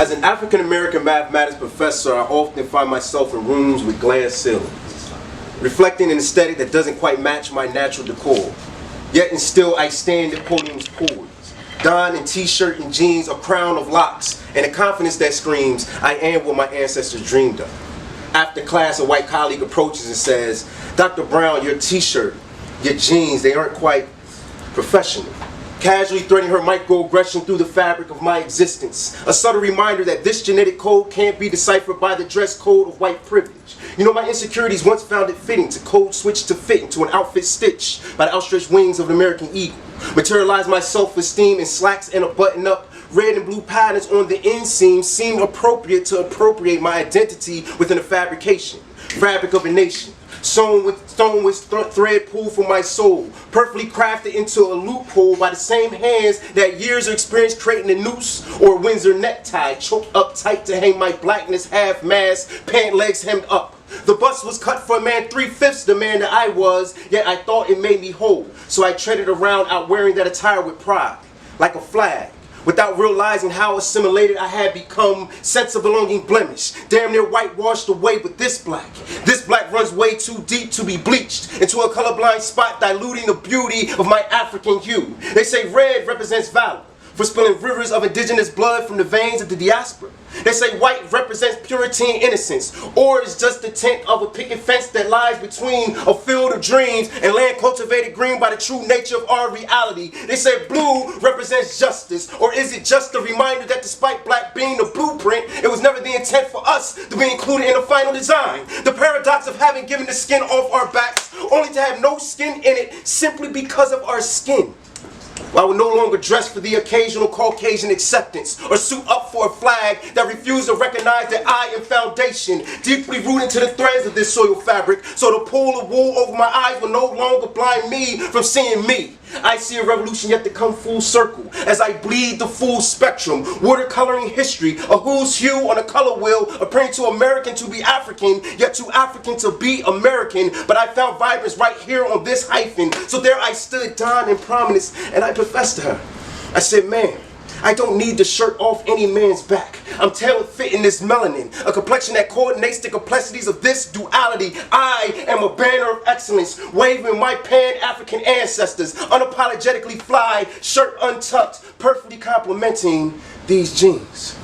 As an African-American mathematics professor, I often find myself in rooms with glass ceilings, reflecting an aesthetic that doesn't quite match my natural decor. Yet and still I stand at podiums poised, donned in t-shirt and jeans, a crown of locks, and a confidence that screams, I am what my ancestors dreamed of. After class, a white colleague approaches and says, Dr. Brown, your t-shirt, your jeans, they aren't quite professional. Casually threading her microaggression through the fabric of my existence. A subtle reminder that this genetic code can't be deciphered by the dress code of white privilege. You know, my insecurities once found it fitting to code switch to fit into an outfit stitched by the outstretched wings of an American eagle. Materialize my self-esteem in slacks and a button-up. Red and blue patterns on the inseam seemed appropriate to appropriate my identity within a fabrication. Fabric of a nation. Sewn with thread pulled from my soul, perfectly crafted into a loophole by the same hands that years of experience creating a noose or a Windsor necktie, choked up tight to hang my blackness half-mast, pant legs hemmed up. The bust was cut for a man 3/5 the man that I was, yet I thought it made me whole, so I treaded around out wearing that attire with pride, like a flag. Without realizing how assimilated I had become, sense of belonging blemished, damn near whitewashed away with this black. This black runs way too deep to be bleached into a colorblind spot, diluting the beauty of my African hue. They say red represents valor, for spilling rivers of indigenous blood from the veins of the diaspora. They say white represents purity and innocence, or is just the tint of a picket fence that lies between a field of dreams and land cultivated green by the true nature of our reality. They say blue represents justice, or is it just a reminder that despite black being the blueprint, it was never the intent for us to be included in the final design. The paradox of having given the skin off our backs, only to have no skin in it simply because of our skin. I would no longer dress for the occasional Caucasian acceptance or suit up for a flag that refused to recognize that I am foundation, deeply rooted to the threads of this soil fabric, so the pool of wool over my eyes will no longer blind me from seeing me. I see a revolution yet to come full circle as I bleed the full spectrum, watercoloring history, a who's hue on a color wheel, appearing to American to be African, yet to African to be American. But I found vibrance right here on this hyphen. So there I stood, donned in prominence, and I professed to her. I said, man, I don't need the shirt off any man's back. I'm tailor-fit in this melanin, a complexion that coordinates the complexities of this duality. I am a banner of excellence, waving my pan-African ancestors, unapologetically fly, shirt untucked, perfectly complementing these jeans.